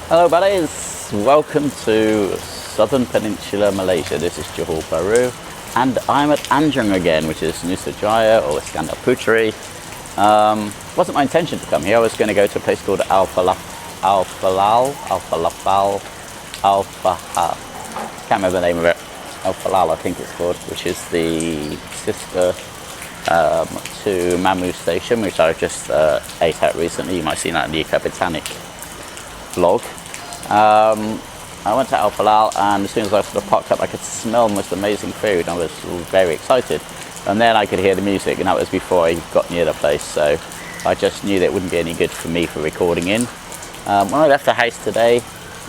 Hello buddies, welcome to Southern Peninsula Malaysia. This is Johor, Peru, and I'm at Anjung again, which is Nusajaya or Iskandar Puteri. Wasn't my intention to come here. I was going to go to a place called Al-Falal, can't remember the name of it. Al-Falal I think it's called, which is the sister to Mamu Station, which I just ate at recently. You might have seen that in the Eco Botanic vlog. I went to Al-Falal, and as soon as I sort of parked up, I could smell the most amazing food. I was very excited, and then I could hear the music, and that was before I got near the place, so I just knew that it wouldn't be any good for me for recording in. When I left the house today,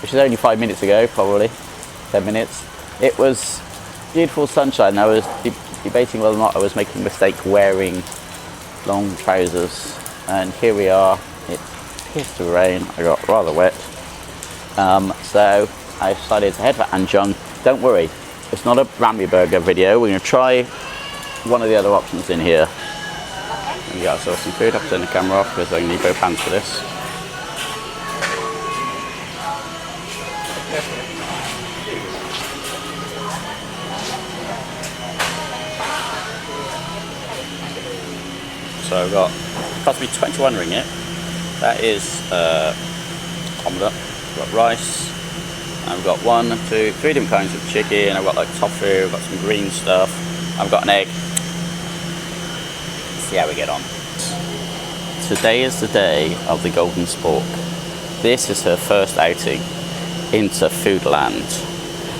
which is only 5 minutes ago, probably 10 minutes, it was beautiful sunshine. I was debating whether or not I was making a mistake wearing long trousers, and here we are. It appears to rain. I got rather wet, so I decided to head for Anjung. Don't worry, it's not a Ramly burger video. We're going to try one of the other options in here. There we go, so some food. I'll turn the camera off because I need both hands for this. So I've got, it cost me 21 ringgit. That is omelette. I've got rice. I've got 1, 2, 3 different kinds of chicken. I've got like tofu. I've got some green stuff. I've got an egg. Let's see how we get on. Today is the day of the golden spork. This is her first outing into foodland.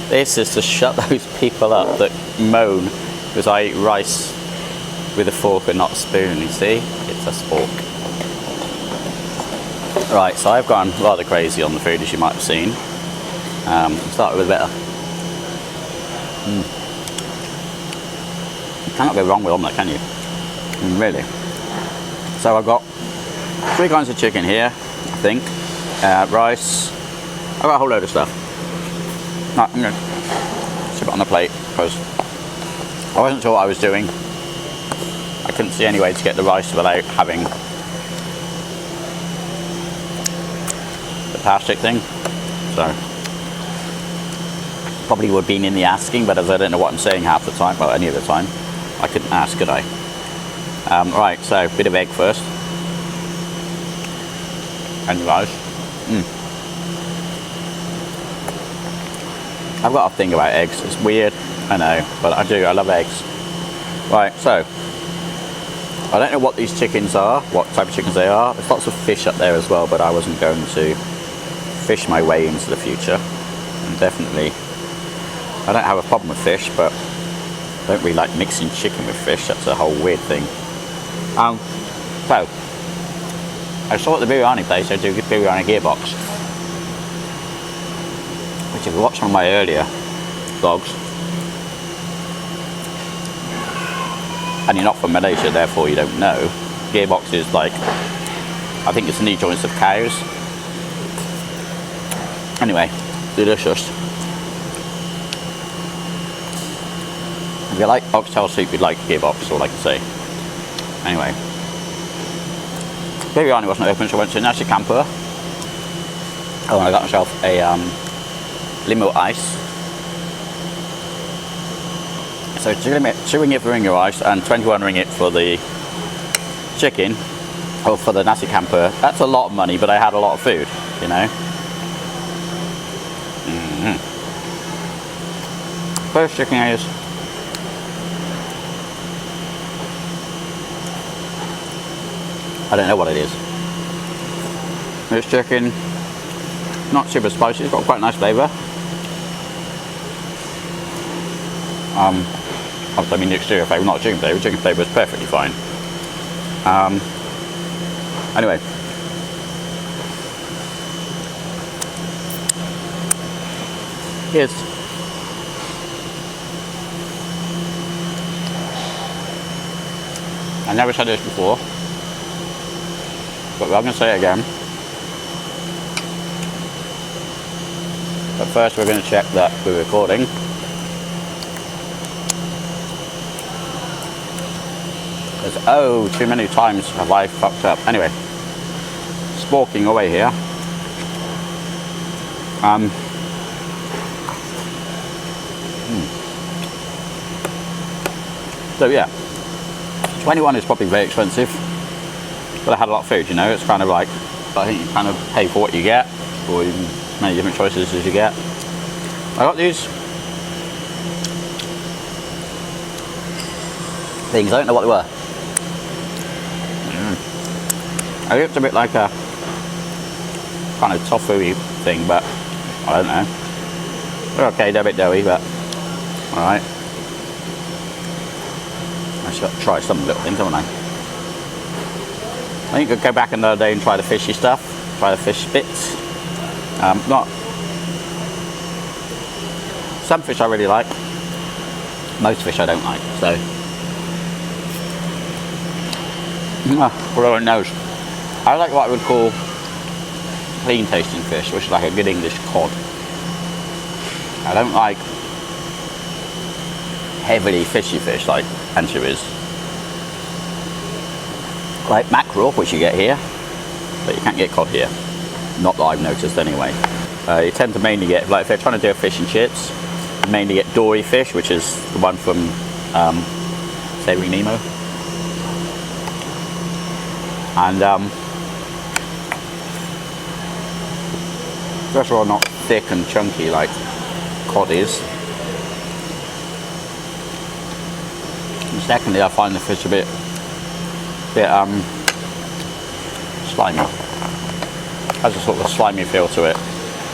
This is to shut those people up that moan because I eat rice with a fork and not a spoon. You see, it's a spork. Right, so I've gone rather crazy on the food, as you might have seen. Started with better. You cannot go wrong with omelette, can you? Really. So I've got 3 kinds of chicken here, I think. Rice. I've got a whole load of stuff. Right, I'm going to chip it on the plate because I wasn't sure what I was doing. I couldn't see any way to get the rice without having the plastic thing. So probably would have been in the asking, but as I don't know what I'm saying half the time, well, any of the time, I couldn't ask, could I? Right, so a bit of egg first. And rice. I've got a thing about eggs. It's weird, I know, but I do. I love eggs. Right, so I don't know what these chickens are, what type of chickens they are. There's lots of fish up there as well, but I wasn't going to fish my way into the future. And definitely, I don't have a problem with fish, but I don't really like mixing chicken with fish. That's a whole weird thing. So, I saw at the biryani place, they do biryani gearbox, which if you watch one of my earlier vlogs, and you're not from Malaysia, therefore you don't know, gearbox is like, I think it's the knee joints of cows. Anyway, delicious. If you like oxtail soup, you'd like gearbox, all I can say. Anyway, biryani wasn't open, so I went to Nasi Campur. Oh, and I got myself a limo ice. So 2 ringgit for ringer rice and 21 ringgit for the chicken, or for the Nasi Campur. That's a lot of money, but I had a lot of food, you know. First chicken is I don't know what it is. This chicken, not super spicy, it's got quite a nice flavour. I mean the exterior flavour, not chicken flavour. Chicken flavour is perfectly fine. Anyway. Here's I never said this before, but I'm going to say it again. But first we're going to check that we're recording. Because, oh, too many times have I fucked up. Anyway, sporking away here. So yeah, 21 is probably very expensive, but I had a lot of food, you know. It's kind of like, I think you kind of pay for what you get, or even as many different choices as you get. I got these things, I don't know what they were. It looked a bit like a kind of tofu thing, but I don't know. They're okay, they're a bit doughy, but alright. I just got to try some little things, haven't I? I think I'll go back another day and try the fishy stuff, try the fish bits. Not some fish I really like, most fish I don't like, so what one knows. I like what I would call clean tasting fish, which is like a good English cod. I don't like heavily fishy fish like anchovies. Like mackerel, which you get here, but you can't get cod here. Not that I've noticed anyway. You tend to mainly get, like if they're trying to do a fish and chips, you mainly get dory fish, which is the one from Saving Nemo. And first of all, not thick and chunky like cod is. And secondly, I find the fish a bit slimy. Has a sort of a slimy feel to it.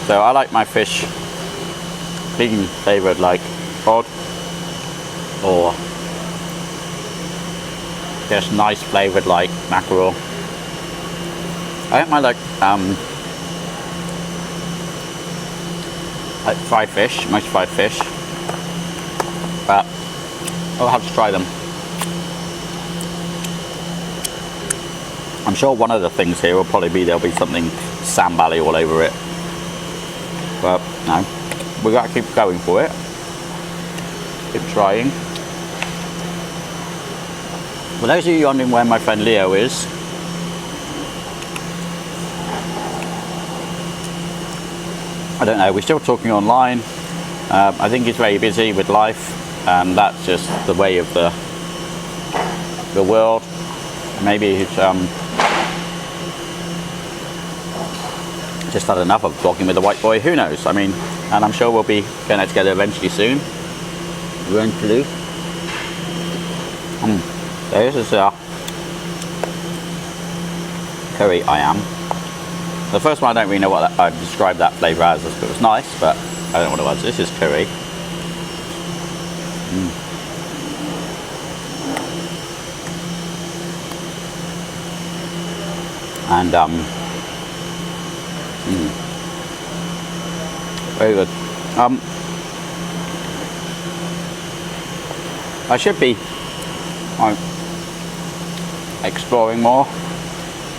So I like my fish clean flavoured like cod, or just nice flavoured like mackerel. I don't mind like fried fish, most fried fish, but I'll have to try them. I'm sure one of the things here will probably be there'll be something sambally all over it, but no, we got to keep going for it, keep trying. For those of you wondering where my friend Leo is, I don't know, we're still talking online. I think he's very busy with life, and that's just the way of the world. Maybe he's just had enough of vlogging with the white boy, who knows? I mean, and I'm sure we'll be getting out together eventually soon. Eventually. So this is curry I am. The first one I don't really know what I'd describe that flavour as. It was nice, but I don't know what it was. This is curry. And very good. I should be exploring more.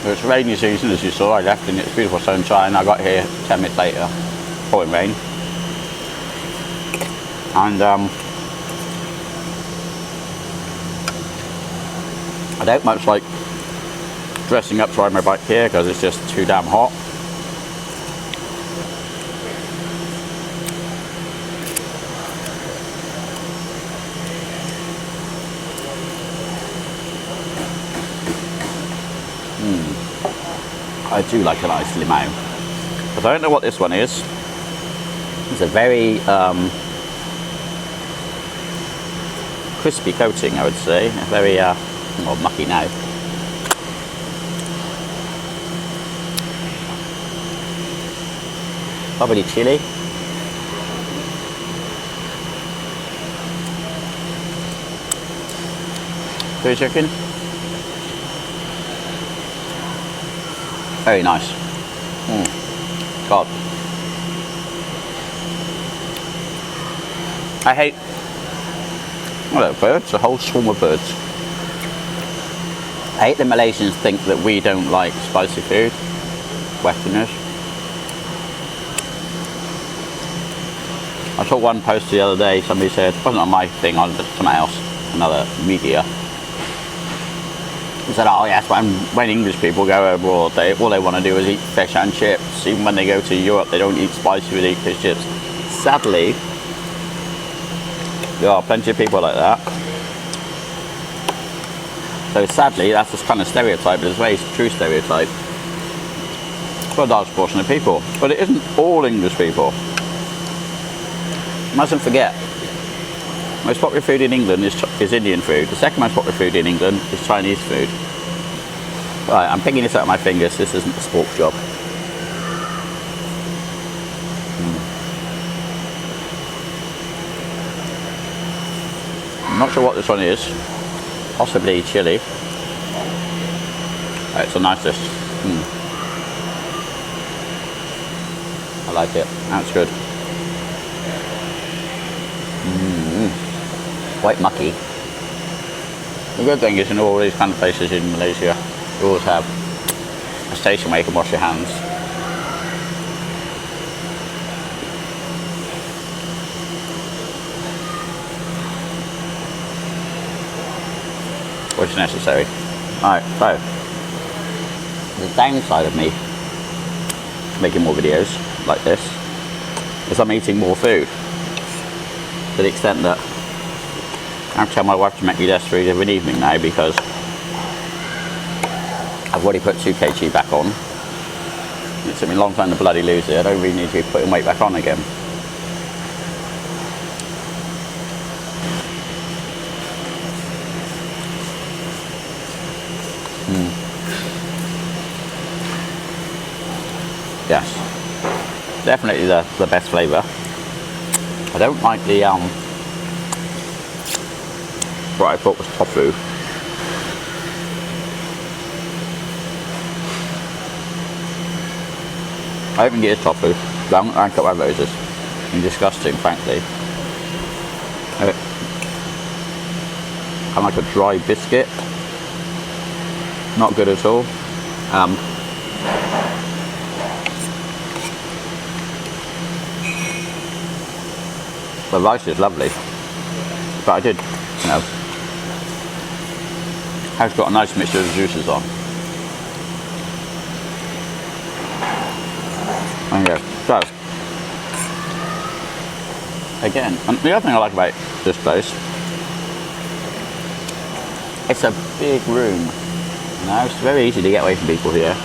It's rainy season, as you saw. I left and it's beautiful sunshine. I got here 10 minutes later, pouring rain. And I don't much like dressing up to ride my bike here because it's just too damn hot. I do like a nice limau, but I don't know what this one is. It's a very crispy coating, I would say. Very well, mucky now. Probably chili. Curry chicken. Very nice. God. I hate, well, birds, a whole swarm of birds. I hate the Malaysians think that we don't like spicy food, Westerners. I saw one post the other day, somebody said, it wasn't on my thing, on something else, another media. He said, oh yes, when English people go abroad, all they want to do is eat fish and chips. Even when they go to Europe, they don't eat spicy food, they eat fish chips. Sadly, there are plenty of people like that. So sadly, that's this kind of stereotype, but it's a very true stereotype for a large portion of people. But it isn't all English people. You mustn't forget, most popular food in England is Indian food. The second most popular food in England is Chinese food. Right, I'm picking this out of my fingers. This isn't a Spork job. I'm not sure what this one is. Possibly chili. Oh, it's a nice dish. I like it. That's good. Quite mucky. The good thing is in all these kind of places in Malaysia, you always have a station where you can wash your hands. Which is necessary. Alright, so the downside of me making more videos like this is I'm eating more food, to the extent that I have to tell my wife to make me less food every evening now, because I've already put 2 kg back on. It took me a long time to bloody lose it. I don't really need to be putting weight back on again. Yes, definitely the best flavour. I don't like the what I thought was tofu. I don't think it is tofu. I don't like it whatever it is. It's disgusting, frankly. Kind of like a dry biscuit. Not good at all. The rice is lovely, but I did, you know, has got a nice mixture of juices on. Okay, so again, and the other thing I like about this place, it's a big room. You know, it's very easy to get away from people here.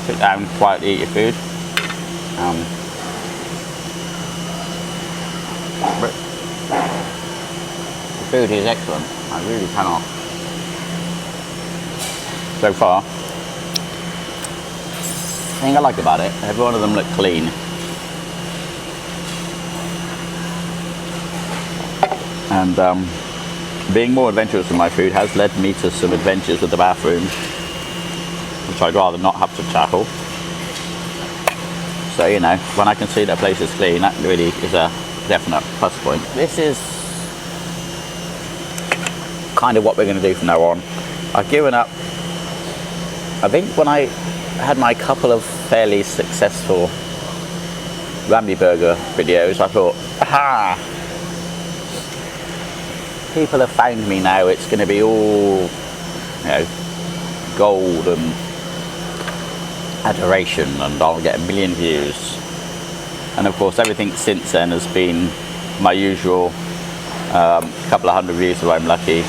Sit down, quietly eat your food. But the food is excellent. I really cannot. So far, the thing I like about it, every one of them look clean. And being more adventurous with my food has led me to some adventures with the bathrooms, which I'd rather not have to tackle. So, you know, when I can see that place is clean, that really is a definite plus point. This is kind of what we're going to do from now on. I've given up. I think when I had my couple of fairly successful Ramly Burger videos, I thought, aha, people have found me now. It's going to be all, you know, gold and adoration, and I'll get 1 million views. And of course, everything since then has been my usual couple of hundred views if I'm lucky,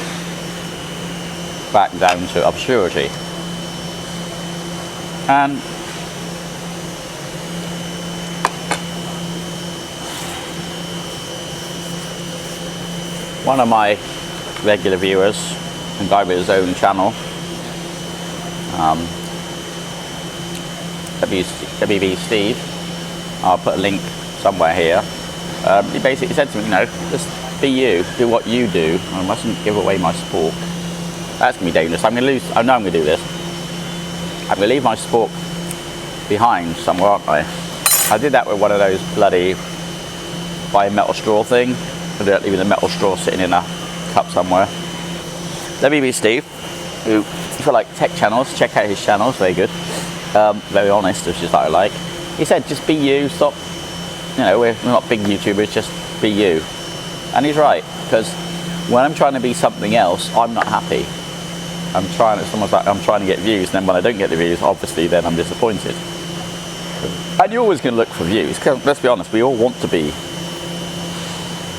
back down to obscurity. And one of my regular viewers, a guy with his own channel, WB Steve, I'll put a link somewhere here. He basically said to me, you know, just be you, do what you do. I mustn't give away my Spork. That's going to be dangerous. I'm going to lose, I know I'm going to do this. I'm going to leave my Spork behind somewhere, aren't I? I did that with one of those bloody bi-metal straw thing. I did leaving the metal straw sitting in a cup somewhere. WB Steve, who, if you like tech channels, check out his channels, very good. Very honest, which is what I like. He said, just be you, stop, you know, we're not big YouTubers, just be you. And he's right, because when I'm trying to be something else, I'm not happy. it's almost like I'm trying to get views, and then when I don't get the views, obviously then I'm disappointed. And you're always going to look for views, because let's be honest, we all want to be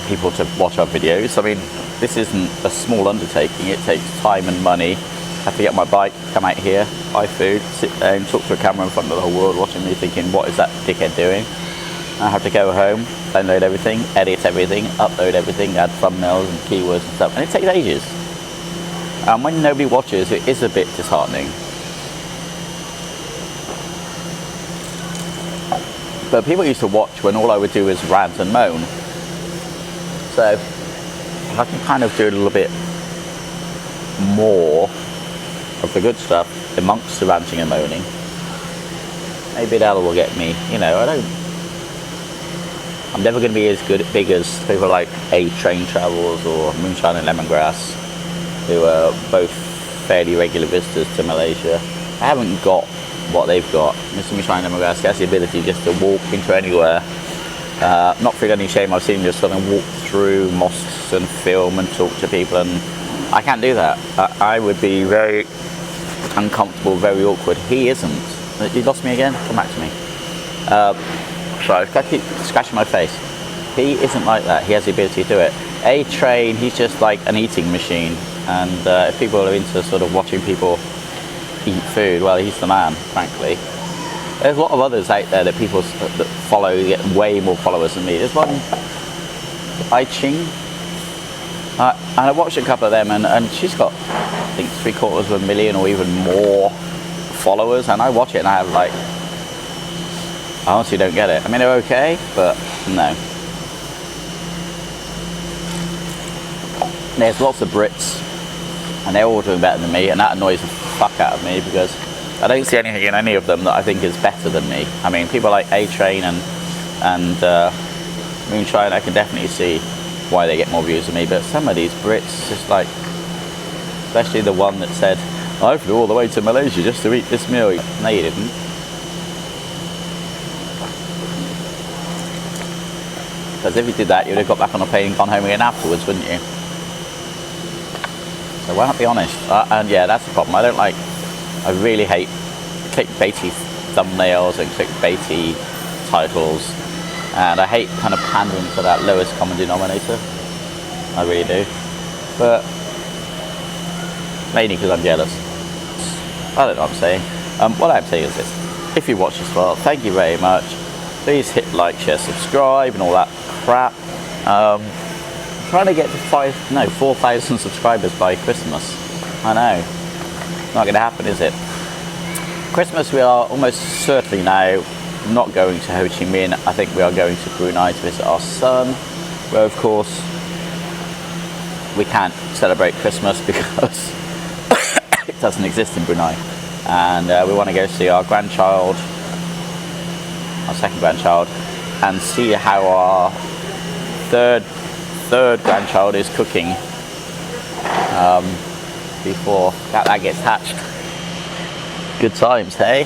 people to watch our videos. I mean, this isn't a small undertaking. It takes time and money. I have to get my bike, come out here, buy food, sit down, talk to a camera in front of the whole world watching me thinking, what is that dickhead doing? I have to go home, download everything, edit everything, upload everything, add thumbnails and keywords and stuff, and it takes ages. And when nobody watches, it is a bit disheartening. But people used to watch when all I would do was rant and moan. So I can kind of do a little bit more of the good stuff amongst the ranting and moaning. Maybe that will get me, you know, I'm never going to be as big as people like A Train Travels or Moonshine and Lemongrass, who are both fairly regular visitors to Malaysia. I haven't got what they've got. Mr. Moonshine and Lemongrass has the ability just to walk into anywhere, not feel any shame. I've seen him just sort of walk through mosques and film and talk to people, and I can't do that. I would be very uncomfortable, very awkward. He isn't. You lost me again? Come back to me. Sorry, I keep scratching my face. He isn't like that. He has the ability to do it. A Train, he's just like an eating machine, and if people are into sort of watching people eat food, well, he's the man, frankly. There's a lot of others out there that people that follow, get way more followers than me. There's one, Anjung, and I watched a couple of them, and she's got, I think, 750,000 or even more followers, and I watch it and I have like, I honestly don't get it. I mean, they're okay, but no. There's lots of Brits, and they're all doing better than me, and that annoys the fuck out of me, because I don't see anything in any of them that I think is better than me. I mean, people like A Train and Moonshine, I can definitely see why they get more views than me, but some of these Brits, just like, especially the one that said, I flew all the way to Malaysia just to eat this meal. No, you didn't. Because if you did that, you would have got back on a plane and gone home again afterwards, wouldn't you? So why not be honest? And yeah, that's the problem. I really hate clickbaity thumbnails and clickbaity titles, and I hate kind of pandering to that lowest common denominator. I really do. But mainly because I'm jealous. I don't know what I'm saying. What I'm saying is this: if you watch this far, thank you very much. Please hit like, share, subscribe, and all that crap. I'm trying to get to 4,000 subscribers by Christmas. I know. Not going to happen, is it? Christmas, we are almost certainly now not going to Ho Chi Minh. I think we are going to Brunei to visit our son, where of course we can't celebrate Christmas because it doesn't exist in Brunei. And we want to go see our grandchild, our second grandchild, and see how our third grandchild is cooking before that gets hatched. Good times, hey?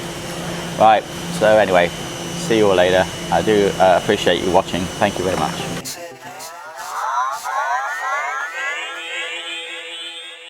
Right, so anyway, see you all later. I do appreciate you watching. Thank you very much.